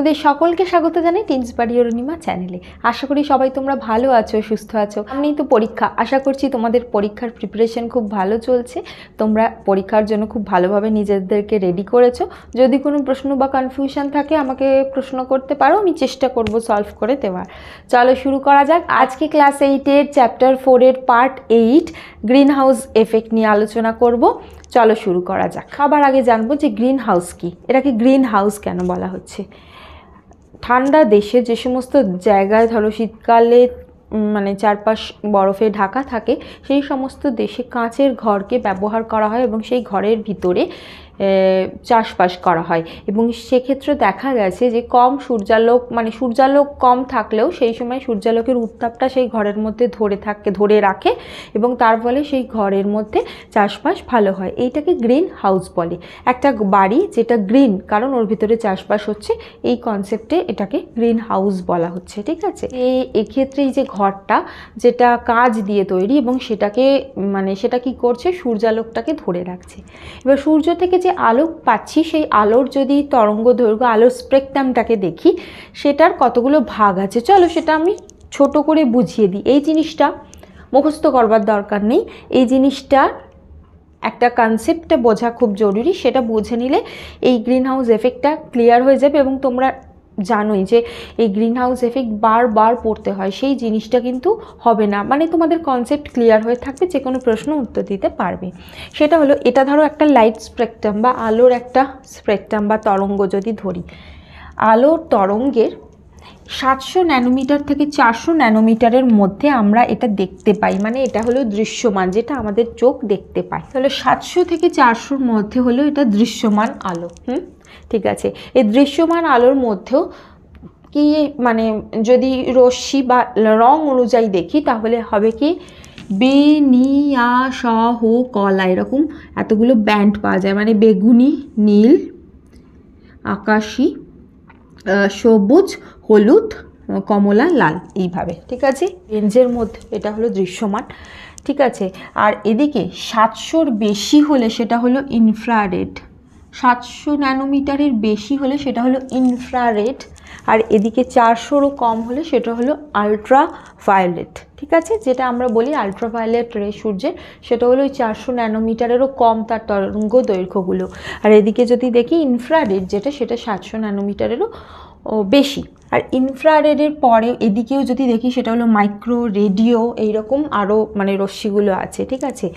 তোমাদের সকলকে স্বাগত জানাই টিনস বাড়ি অরুণিমা চ্যানেলে। আশা করি সবাই তোমরা ভালো আছো, সুস্থ আছো। সামনেই তো পরীক্ষা, আশা করছি তোমাদের পরীক্ষার প্রিপারেশন খুব ভালো চলছে। তোমরা পরীক্ষার জন্য খুব ভালোভাবে নিজেদেরকে রেডি করেছো। যদি কোনো প্রশ্ন বা কনফিউশন থাকে আমাকে প্রশ্ন করতে পারো, আমি চেষ্টা করব সলভ করে দেওয়ার। চলো শুরু করা যাক। আজকে ক্লাস 8-এর চ্যাপ্টার 4-এর পার্ট 8 গ্রিন হাউস এফেক্ট নিয়ে আলোচনা করব। চলো শুরু করা যাক। সবার আগে জানবো যে গ্রিন হাউস কি, এটাকে গ্রিন হাউস কেন বলা হচ্ছে। ঠান্ডা দেশে যে সমস্ত জায়গায় ধরো শীতকালে মানে চারপাশ বরফে ঢাকা থাকে, সেই সমস্ত দেশে কাঁচের ঘরকে ব্যবহার করা হয় এবং সেই ঘরের ভিতরে চাষবাস করা হয়। এবং সেক্ষেত্রে দেখা গেছে যে কম সূর্যালোক কম থাকলেও সেই সময় সূর্যালোকের উত্তাপটা সেই ঘরের মধ্যে ধরে রাখে এবং তার ফলে সেই ঘরের মধ্যে চাষবাস ভালো হয়। এইটাকে গ্রিন হাউস বলে। একটা বাড়ি যেটা গ্রিন কারণ ওর ভিতরে চাষবাস হচ্ছে, এই কনসেপ্টে এটাকে গ্রিন হাউস বলা হচ্ছে। ঠিক আছে, এক্ষেত্রে এই যে ঘরটা যেটা কাঁচ দিয়ে তৈরি এবং সেটা কি করছে, সূর্যালোকটাকে ধরে রাখছে। এবার সূর্য থেকে যে আলো পাচ্ছি সেই আলোর যদি তরঙ্গ দৈর্ঘ্য, আলোর স্পেকট্রামটাকে দেখি, সেটার কতগুলো ভাগ আছে। চলো সেটা আমি ছোট করে বুঝিয়ে দিই। এই জিনিসটা মুখস্থ করবার দরকার নেই, এই জিনিসটা একটা কনসেপ্টটা বোঝা খুব জরুরি। সেটা বুঝে নিলে এই গ্রিন হাউস এফেক্টটা ক্লিয়ার হয়ে যাবে। এবং তোমরা জানোই যে এই গ্রিন হাউস এফেক্ট বারবার পড়তে হয়, সেই জিনিসটা কিন্তু হবে না। মানে তোমাদের কনসেপ্ট ক্লিয়ার হয়ে থাকবে, যে কোনো প্রশ্ন উত্তর দিতে পারবে। সেটা হলো, এটা ধরো একটা লাইট স্পেকট্রাম বা আলোর একটা স্পেকট্রাম বা তরঙ্গ যদি ধরি, আলোর তরঙ্গের 700 ন্যানোমিটার থেকে 400 ন্যানোমিটারের মধ্যে আমরা এটা দেখতে পাই। মানে এটা হলো দৃশ্যমান, যেটা আমাদের চোখ দেখতে পায়। তাহলে 700 থেকে 400-র মধ্যে হলো এটা দৃশ্যমান আলো। ঠিক আছে, এই দৃশ্যমান আলোর মধ্যেও কি মানে যদি রশ্মি বা রং অনুযায়ী দেখি তাহলে হবে কি, বে, নি, আ, স, হ, কলা, এরকম এতগুলো ব্যান্ড পাওয়া যায়। মানে বেগুনি, নীল, আকাশি, সবুজ, হলুদ, কমলা, লাল, এইভাবে। ঠিক আছে, রেঞ্জের মধ্যে এটা হলো দৃশ্যমান। ঠিক আছে, আর এদিকে 700-র বেশি হলে সেটা হলো ইনফ্রারেড। 700 ন্যানোমিটারের বেশি হলে সেটা হলো ইনফ্রারেড। আর এদিকে 400-রও কম হলে সেটা হলো আলট্রা ভায়োলেট। ঠিক আছে, যেটা আমরা বলি আলট্রা ভায়োলেট রে সূর্যের, সেটা হলো ওই 400 ন্যানোমিটারেরও কম তার তরঙ্গ দৈর্ঘ্যগুলো। আর এদিকে যদি দেখি ইনফ্রারেড সেটা 700 ন্যানোমিটারেরও বেশি। আর ইনফ্রারেডের পরে এদিকেও যদি দেখি সেটা হলো মাইক্রো, রেডিও, এইরকম আরও মানে রশ্মিগুলো আছে। ঠিক আছে,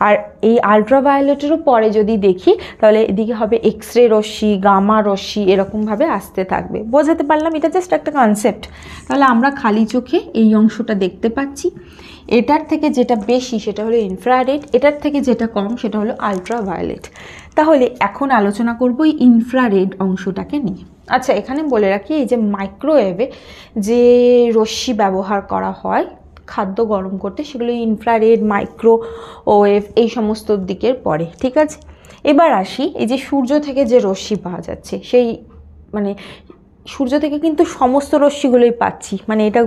আর এই আলট্রাভায়োলেটেরও পরে যদি দেখি তাহলে এদিকে হবে এক্স রে রশ্মি, গামা রশ্মি, এরকমভাবে আসতে থাকবে। বোঝাতে পারলাম? এটা জাস্ট একটা কনসেপ্ট। তাহলে আমরা খালি চোখে এই অংশটা দেখতে পাচ্ছি। এটার থেকে যেটা বেশি সেটা হলো ইনফ্রারেড, এটার থেকে যেটা কম সেটা হলো আলট্রাভায়োলেট। তাহলে এখন আলোচনা করব এই ইনফ্রারেড অংশটাকে নিয়ে। আচ্ছা, এখানে বলে রাখি, এই যে মাইক্রোওয়েভে যে রশ্মি ব্যবহার করা হয় খাদ্য গরম করতে, সেগুলো ইনফ্রারেড, মাইক্রোওয়েভ এই সমস্ত দিকের পরে। ঠিক আছে, এবার আসি এই যে সূর্য থেকে যে রশ্মি পাওয়া যাচ্ছে, সেই মানে সূর্য থেকে কিন্তু সমস্ত রশ্মিগুলোই পাচ্ছি, মানে এটা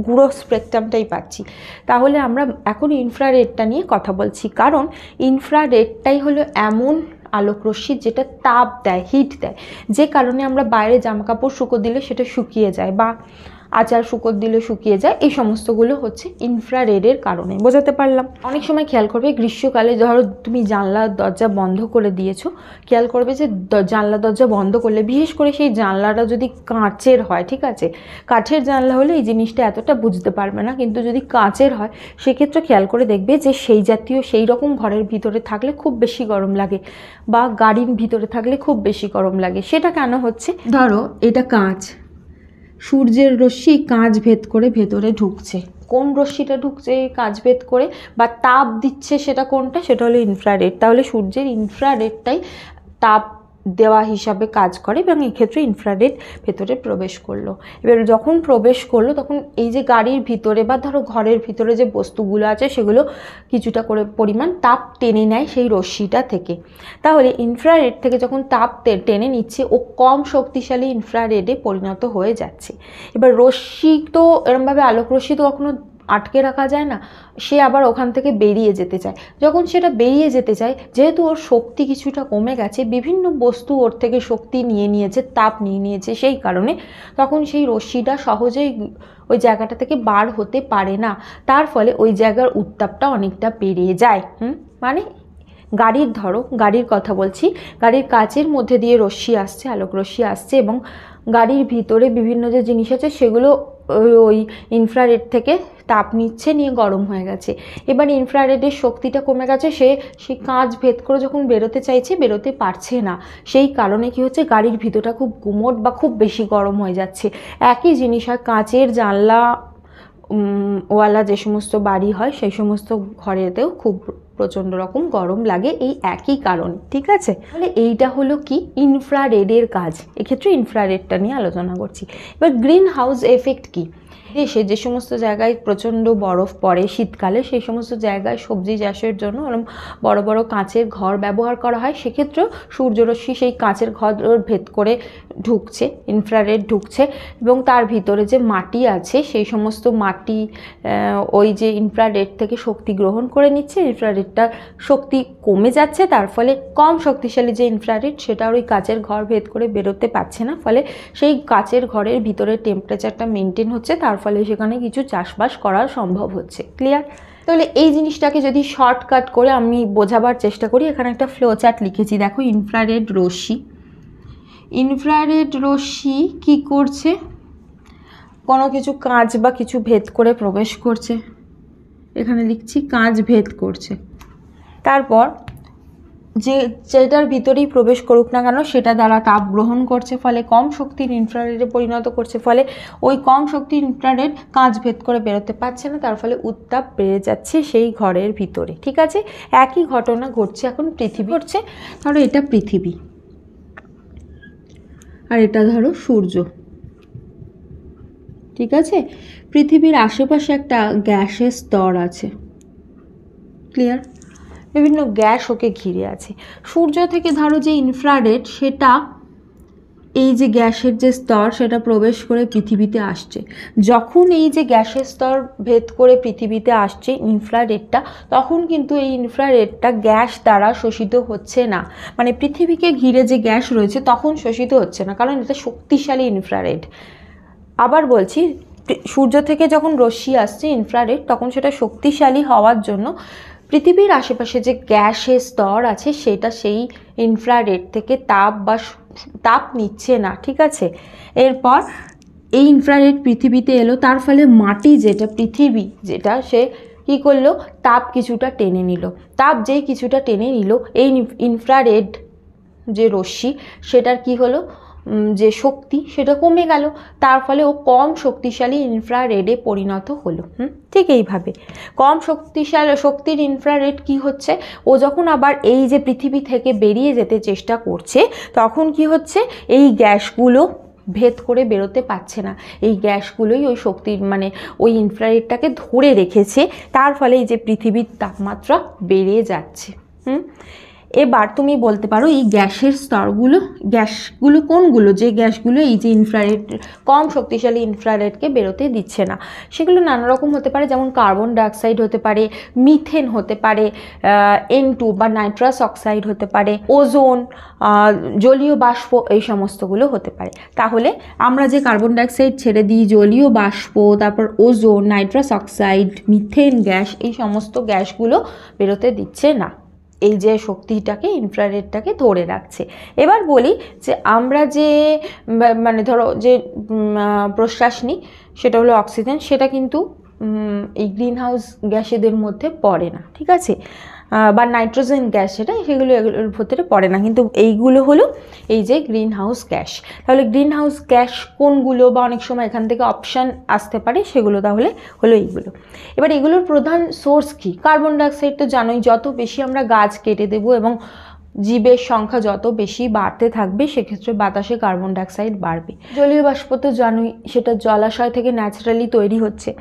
পুরো স্পেকট্রামটাই পাচ্ছি। তাহলে আমরা এখন ইনফ্রারেডটা নিয়ে কথা বলছি, কারণ ইনফ্রারেডটাই হলো এমন আলোক রশ্মি যেটা তাপ দেয়, হিট দেয়, যে কারণে আমরা বাইরে জামাকাপড় শুকো দিলে সেটা শুকিয়ে যায়, বা আচার শুকো দিলে শুকিয়ে যায়। এই সমস্তগুলো হচ্ছে ইনফ্রারেডের কারণে। বোঝাতে পারলাম? অনেক সময় খেয়াল করবে গ্রীষ্মকালে ধরো তুমি জানলা দরজা বন্ধ করে দিয়েছো, খেয়াল করবে যে জানলা দরজা বন্ধ করলে, বিশেষ করে সেই জানলাটা যদি কাঁচের হয়, ঠিক আছে, কাঠের জানলা হলে এই জিনিসটা এতটা বুঝতে পারবে না, কিন্তু যদি কাঁচের হয় সেক্ষেত্রে খেয়াল করে দেখবে যে সেই রকম ঘরের ভিতরে থাকলে খুব বেশি গরম লাগে, বা গাড়ির ভিতরে থাকলে খুব বেশি গরম লাগে। সেটা কেন হচ্ছে? ধরো এটা কাঁচ, সূর্যের রশ্মি কাঁচ ভেদ করে ভেতরে ঢুকছে। কোন রশ্মিটা ঢুকছে কাঁচ ভেদ করে বা তাপ দিচ্ছে, সেটা কোনটা? সেটা হলো ইনফ্রারেড। তাহলে সূর্যের ইনফ্রারেডটাই তাপ দেওয়া হিসাবে কাজ করে এবং এক্ষেত্রে ইনফ্রারেড ভেতরে প্রবেশ করলো। এবার যখন প্রবেশ করলো তখন এই যে গাড়ির ভিতরে বা ধরো ঘরের ভিতরে যে বস্তুগুলো আছে সেগুলো কিছুটা করে পরিমাণ তাপ টেনে নেয় সেই রশ্মিটা থেকে। তাহলে ইনফ্রারেড থেকে যখন তাপ টেনে নিচ্ছে, ও কম শক্তিশালী ইনফ্রারেডে পরিণত হয়ে যাচ্ছে। এবার রশ্মি তো এরমভাবে আলোক রশ্মি তো কখনো আটকে রাখা যায় না, সে আবার ওখান থেকে বেরিয়ে যেতে চায়। যখন সেটা বেরিয়ে যেতে চায়, যেহেতু ওর শক্তি কিছুটা কমে গেছে, বিভিন্ন বস্তু ওর থেকে শক্তি নিয়ে নিয়েছে, তাপ নিয়ে নিয়েছে, সেই কারণে তখন সেই রশ্মিটা সহজেই ওই জায়গাটা থেকে বার হতে পারে না। তার ফলে ওই জায়গার উত্তাপটা অনেকটা বেড়ে যায়। মানে গাড়ির, ধরো গাড়ির কথা বলছি, গাড়ির কাচের মধ্যে দিয়ে রশ্মি আসছে, আলোক রশ্মি আসছে, এবং গাড়ির ভিতরে বিভিন্ন যে জিনিস আছে সেগুলো ওই ইনফ্রারেড থেকে তাপ নিচ্ছে, নিয়ে গরম হয়ে গেছে। এবার ইনফ্রারেডের শক্তিটা কমে গেছে, সেই কাঁচ ভেদ করে যখন বেরোতে চাইছে, বেরোতে পারছে না। সেই কারণে কি হচ্ছে, গাড়ির ভিতরটা খুব গুমোট বা খুব বেশি গরম হয়ে যাচ্ছে। একই জিনিস হয় কাঁচের জানলা ওয়ালা যে সমস্ত বাড়ি হয়, সেই সমস্ত ঘরেতেও খুব প্রচণ্ড রকম গরম লাগে, এই একই কারণ। ঠিক আছে, তাহলে এইটা হলো কি ইনফ্রারেডের কাজ। এক্ষেত্রে ইনফ্রারেডটা নিয়ে আলোচনা করছি। এবার গ্রিন হাউস এফেক্ট কি? দেশে যে সমস্ত জায়গায় প্রচণ্ড বরফ পড়ে শীতকালে, সেই সমস্ত জায়গায় সবজি চাষের জন্য এরকম বড় বড় কাঁচের ঘর ব্যবহার করা হয়। সেক্ষেত্রেও সূর্যরশ্মি সেই কাঁচের ঘর ভেদ করে ঢুকছে, ইনফ্রারেড ঢুকছে, এবং তার ভিতরে যে মাটি আছে সেই সমস্ত মাটি ওই যে ইনফ্রারেড থেকে শক্তি গ্রহণ করে নিচ্ছে, ইনফ্রারেডটা শক্তি কমে যাচ্ছে, তার ফলে কম শক্তিশালী যে ইনফ্রারেড সেটা ওই কাচের ঘর ভেদ করে বেরোতে পারছে না, ফলে সেই কাচের ঘরের ভিতরে টেম্পারেচারটা মেনটেন হচ্ছে, তার ফলে সেখানে কিছু চাষবাস করা সম্ভব হচ্ছে। ক্লিয়ার? তাহলে এই জিনিসটাকে যদি শর্টকাট করে আমি বোঝাবার চেষ্টা করি, এখানে একটা ফ্লো চার্ট লিখেছি, দেখো ইনফ্রারেড রশ্মি, ইনফ্রারেড রশ্মি কী করছে, কোনো কিছু কাঁচ বা কিছু ভেদ করে প্রবেশ করছে, এখানে লিখছি কাঁচ ভেদ করছে, তারপর যেটার ভিতরেই প্রবেশ করুক না কেন সেটা দ্বারা তাপ গ্রহণ করছে, ফলে কম শক্তির ইনফ্রারেডে পরিণত করছে, ফলে ওই কম শক্তির ইনফ্রারেড কাঁচ ভেদ করে বেরোতে পারছে না, তার ফলে উত্তাপ বেড়ে যাচ্ছে সেই ঘরের ভিতরে। ঠিক আছে, একই ঘটনা ঘটছে এখন পৃথিবী ঘটছে। ধরো এটা পৃথিবী, আর এটা ধরো সূর্য। ঠিক আছে, পৃথিবীর আশেপাশে একটা গ্যাসের স্তর আছে। ক্লিয়ার? বিভিন্ন গ্যাস ওকে ঘিরে আছে। সূর্য থেকে ধরো যে ইনফ্রারেড, সেটা এই যে গ্যাসের যে স্তর সেটা প্রবেশ করে পৃথিবীতে আসছে। যখন এই যে গ্যাসের স্তর ভেদ করে পৃথিবীতে আসছে ইনফ্রারেডটা, তখন কিন্তু এই ইনফ্রারেডটা গ্যাস দ্বারা শোষিত হচ্ছে না, মানে পৃথিবীকে ঘিরে যে গ্যাস রয়েছে তখন শোষিত হচ্ছে না, কারণ এটা শক্তিশালী ইনফ্রারেড। আবার বলছি, সূর্য থেকে যখন রশ্মি আসছে ইনফ্রারেড, তখন সেটা শক্তিশালী হওয়ার জন্য পৃথিবীর আশেপাশে যে গ্যাসের স্তর আছে সেটা সেই ইনফ্রারেড থেকে তাপ নিচ্ছে না। ঠিক আছে, এরপর এই ইনফ্রারেড পৃথিবীতে এলো, তার ফলে মাটি যেটা পৃথিবী যেটা সে কী করলো, তাপ কিছুটা টেনে নিল। তাপ যেই কিছুটা টেনে নিল, এই ইনফ্রারেড যে রশ্মি সেটার কি হলো, যে শক্তি সেটা কমে গেল, তার ফলে ও কম শক্তিশালী ইনফ্রারেডে পরিণত হলো। ঠিক এইভাবে কম শক্তির ইনফ্রারেড কি হচ্ছে, ও যখন আবার এই যে পৃথিবী থেকে বেরিয়ে যেতে চেষ্টা করছে, তখন কি হচ্ছে, এই গ্যাসগুলো ভেদ করে বেরোতে পারছে না, এই গ্যাসগুলোই ওই শক্তির মানে ওই ইনফ্রারেডটাকে ধরে রেখেছে, তার ফলে এই যে পৃথিবীর তাপমাত্রা বেড়ে যাচ্ছে। এবার তুমি বলতে পারো এই গ্যাসের গ্যাসগুলো কোনগুলো, যে গ্যাসগুলো এই যে ইনফ্রারেড কম শক্তিশালী ইনফ্রারেডকে বেরোতে দিচ্ছে না। সেগুলো নানা রকম হতে পারে, যেমন কার্বন ডাইঅক্সাইড হতে পারে, মিথেন হতে পারে, N2 বা নাইট্রাস অক্সাইড হতে পারে, ওজোন, জলীয় বাষ্প, এই সমস্তগুলো হতে পারে। তাহলে আমরা যে কার্বন ডাইঅক্সাইড ছেড়ে দিই, জলীয় বাষ্প, তারপর ozone, nitrous oxide, methane gas, এই সমস্ত গ্যাসগুলো বেরোতে দিচ্ছে না, এই যে শক্তিটাকে ইনফ্রারেডটাকে ধরে রাখছে। এবার বলি যে আমরা যে মানে ধরো যে প্রশ্বাস নিই সেটা হলো অক্সিজেন, সেটা কিন্তু এই গ্রিন হাউস গ্যাসেদের মধ্যে পড়ে না। ঠিক আছে, বা নাইট্রোজেন গ্যাস সেগুলো এগুলোর ভিতরে পড়ে না, কিন্তু এইগুলো হলো এই যে গ্রিন হাউস গ্যাস। তাহলে গ্রিন হাউস গ্যাস কোনগুলো, বা অনেক সময় এখান থেকে অপশান আসতে পারে, সেগুলো তাহলে হলো এইগুলো। এবার এগুলোর প্রধান সোর্স কি? কার্বন ডাইঅক্সাইড তো জানোই, যত বেশি আমরা গাছ কেটে দেবো এবং জীবের সংখ্যা যত বেশি বাড়তে থাকবে, সেক্ষেত্রে বাতাসে কার্বন ডাইঅক্সাইড বাড়বে। জলীয় বাষ্প তো জানোই, সেটা জলাশয় থেকে ন্যাচারালি তৈরি হচ্ছে।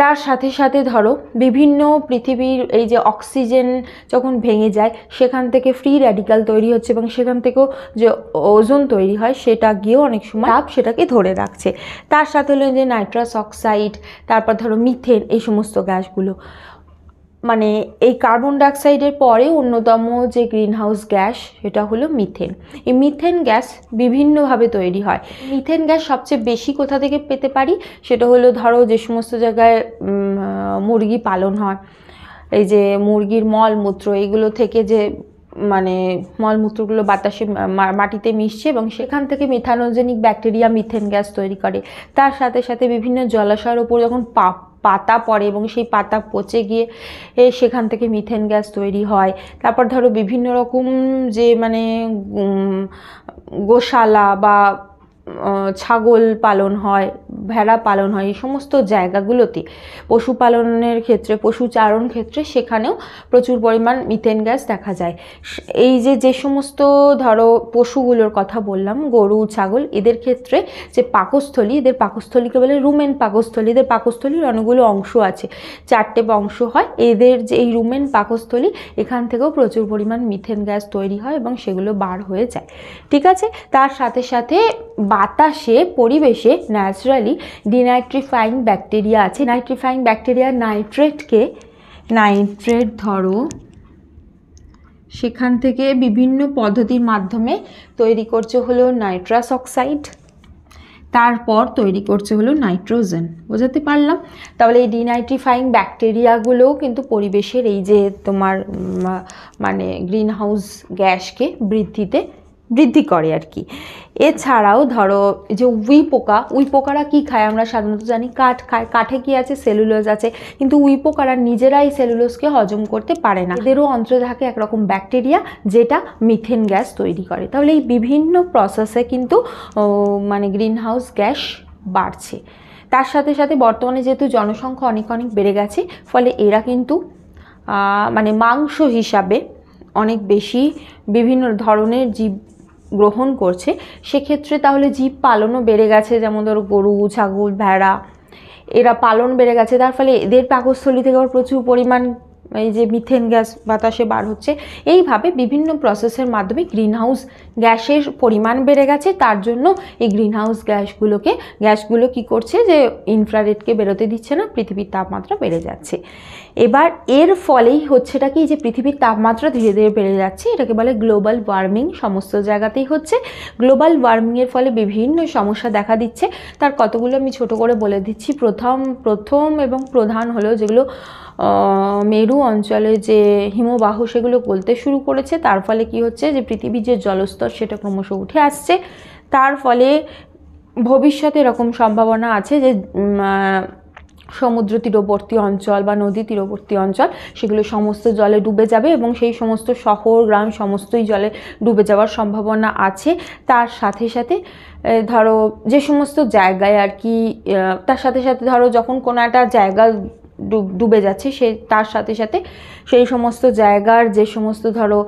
তার সাথে সাথে ধরো বিভিন্ন পৃথিবীর এই যে অক্সিজেন যখন ভেঙে যায় সেখান থেকে ফ্রি র্যাডিক্যাল তৈরি হচ্ছে এবং সেখান থেকেও যে ওজোন তৈরি হয় সেটা গিয়েও অনেক সময় তাপ সেটাকে ধরে রাখছে। তার সাথে হলো যে নাইট্রাস অক্সাইড, তারপর ধরো মিথেন, এই সমস্ত গ্যাসগুলো, মানে এই কার্বন ডাইঅক্সাইডের পরে অন্যতম যে গ্রিনহাউস গ্যাস সেটা হলো মিথেন। এই মিথেন গ্যাস বিভিন্নভাবে তৈরি হয়। মিথেন গ্যাস সবচেয়ে বেশি কোথা থেকে পেতে পারি, সেটা হলো ধরো যে সমস্ত জায়গায় মুরগি পালন হয়, এই যে মুরগির মলমূত্র, এইগুলো থেকে যে মানে মলমূত্রগুলো বাতাসে মাটিতে মিশছে এবং সেখান থেকে মিথানোজেনিক ব্যাকটেরিয়া মিথেন গ্যাস তৈরি করে। তার সাথে সাথে বিভিন্ন জলাশয়ের ওপর যখন পাতা পড়ে এবং সেই পাতা পচে গিয়ে সেখান থেকে মিথেন গ্যাস তৈরি হয়। তারপর ধরো বিভিন্ন রকম যে মানে গোশালা বা ছাগল পালন হয়, ভেড়া পালন হয়, এই সমস্ত জায়গাগুলোতে পশুপালনের ক্ষেত্রে, পশুচারণ ক্ষেত্রে সেখানেও প্রচুর পরিমাণ মিথেন গ্যাস দেখা যায়। এই যে সমস্ত ধরো পশুগুলোর কথা বললাম, গরু ছাগল, এদের ক্ষেত্রে যে পাকস্থলী, এদের পাকস্থলীকে বলে রুমেন পাকস্থলী। এদের পাকস্থলীর অনেকগুলো অংশ আছে, 4টে অংশ হয় এদের। যে এই রুমেন পাকস্থলী, এখান থেকেও প্রচুর পরিমাণ মিথেন গ্যাস তৈরি হয় এবং সেগুলো বার হয়ে যায়। ঠিক আছে, তার সাথে সাথে বাতাসে, পরিবেশে ন্যাচারালি ডিনাইট্রিফাইং ব্যাকটেরিয়া আছে। নাইট্রিফাইং ব্যাকটেরিয়া নাইট্রেট ধরো সেখান থেকে বিভিন্ন পদ্ধতির মাধ্যমে তৈরি করছে হলো নাইট্রাস অক্সাইড, তারপর তৈরি করছে হলো নাইট্রোজেন। বোঝাতে পারলাম? তাহলে এই ডিনাইট্রিফাইং ব্যাকটেরিয়াগুলোও কিন্তু পরিবেশের এই যে তোমার মানে গ্রিনহাউস গ্যাসকে বৃদ্ধি করে আর কি। এছাড়াও ধরো যে উইপোকারা কি খায় আমরা সাধারণত জানি কাঠ খায়। কাঠে কি আছে? সেলুলোজ আছে। কিন্তু উইপোকারা নিজেরাই সেলুলোজকে হজম করতে পারে না। এদেরও অন্ত্রে থাকে একরকম ব্যাকটেরিয়া যেটা মিথেন গ্যাস তৈরি করে। তাহলে এই বিভিন্ন প্রসেসে কিন্তু মানে গ্রিনহাউস গ্যাস বাড়ছে। তার সাথে সাথে বর্তমানে যেহেতু জনসংখ্যা অনেক বেড়ে গেছে, ফলে এরা কিন্তু মানে মাংস হিসাবে অনেক বেশি বিভিন্ন ধরনের জীব গ্রহণ করছে। সেক্ষেত্রে তাহলে জীব পালনও বেড়ে গেছে, যেমন ধরো গরু ছাগল ভেড়া, এরা পালন বেড়ে গেছে। তার ফলে এদের পাকস্থলী থেকে আবার প্রচুর পরিমাণ এই যে মিথেন গ্যাস বাতাসে বার হচ্ছে। এইভাবে বিভিন্ন প্রসেসের মাধ্যমে গ্রিনহাউস গ্যাসের পরিমাণ বেড়ে গেছে। তার জন্য এই গ্রিনহাউস গ্যাসগুলো কি করছে, যে ইনফ্রারেডকে বেরোতে দিচ্ছে না, পৃথিবীর তাপমাত্রা বেড়ে যাচ্ছে। এবার এর ফলেই হচ্ছেটা কি, যে পৃথিবীর তাপমাত্রা ধীরে ধীরে বেড়ে যাচ্ছে। এটাকে বলে গ্লোবাল ওয়ার্মিং। সমস্ত জায়গাতেই হচ্ছে। গ্লোবাল ওয়ার্মিংয়ের ফলে বিভিন্ন সমস্যা দেখা দিচ্ছে। তার কতগুলো আমি ছোট করে বলে দিচ্ছি। প্রথম এবং প্রধান হলো যেগুলো মেরু অঞ্চলে যে হিমবাহ সেগুলো গলতে শুরু করেছে। তার ফলে কি হচ্ছে, যে পৃথিবীর যে জলস্তর সেটা ক্রমশ উঠে আসছে। তার ফলে ভবিষ্যতে এরকম সম্ভাবনা আছে যে সমুদ্র তীরবর্তী অঞ্চল বা নদী তীরবর্তী অঞ্চল সেগুলো সমস্ত জলে ডুবে যাবে এবং সেই সমস্ত শহর গ্রাম সমস্তই জলে ডুবে যাওয়ার সম্ভাবনা আছে। তার সাথে সাথে ধরো যে সমস্ত জায়গায় আর কি, তার সাথে সাথে ধরো যখন কোনো একটা জায়গা ডুবে যাচ্ছে, তার সাথে সাথে সেই সমস্ত জায়গার যে সমস্ত ধরো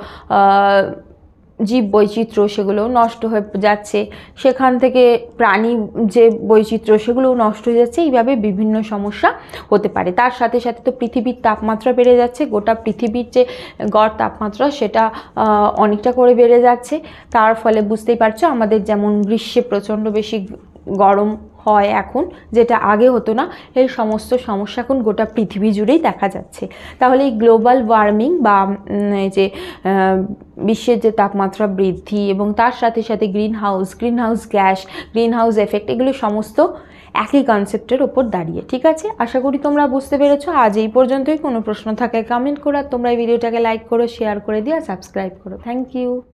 জীব বৈচিত্র্য সেগুলোও নষ্ট হয়ে যাচ্ছে। সেখান থেকে প্রাণী যে বৈচিত্র্য সেগুলোও নষ্ট হয়ে যাচ্ছে। এইভাবে বিভিন্ন সমস্যা হতে পারে। তার সাথে সাথে তো পৃথিবীর তাপমাত্রা বেড়ে যাচ্ছে। গোটা পৃথিবীর যে গড় তাপমাত্রা সেটা অনেকটা করে বেড়ে যাচ্ছে। তার ফলে বুঝতেই পারছো, আমাদের যেমন গ্রীষ্মে প্রচণ্ড বেশি গরম হয় এখন, যেটা আগে হতো না। এই সমস্ত সমস্যা এখন গোটা পৃথিবী জুড়েই দেখা যাচ্ছে। তাহলে এই গ্লোবাল ওয়ার্মিং বা যে বিশ্বের যে তাপমাত্রা বৃদ্ধি এবং তার সাথে সাথে গ্রিনহাউস গ্যাস, গ্রিনহাউস এফেক্ট, এগুলো সমস্ত একই কনসেপ্টের ওপর দাঁড়িয়ে। ঠিক আছে, আশা করি তোমরা বুঝতে পেরেছো। আজ এই পর্যন্তই। কোনো প্রশ্ন থাকে কমেন্ট করো, আর তোমরা এই ভিডিওটাকে লাইক করো, শেয়ার করে দিও, সাবস্ক্রাইব করো। Thank you.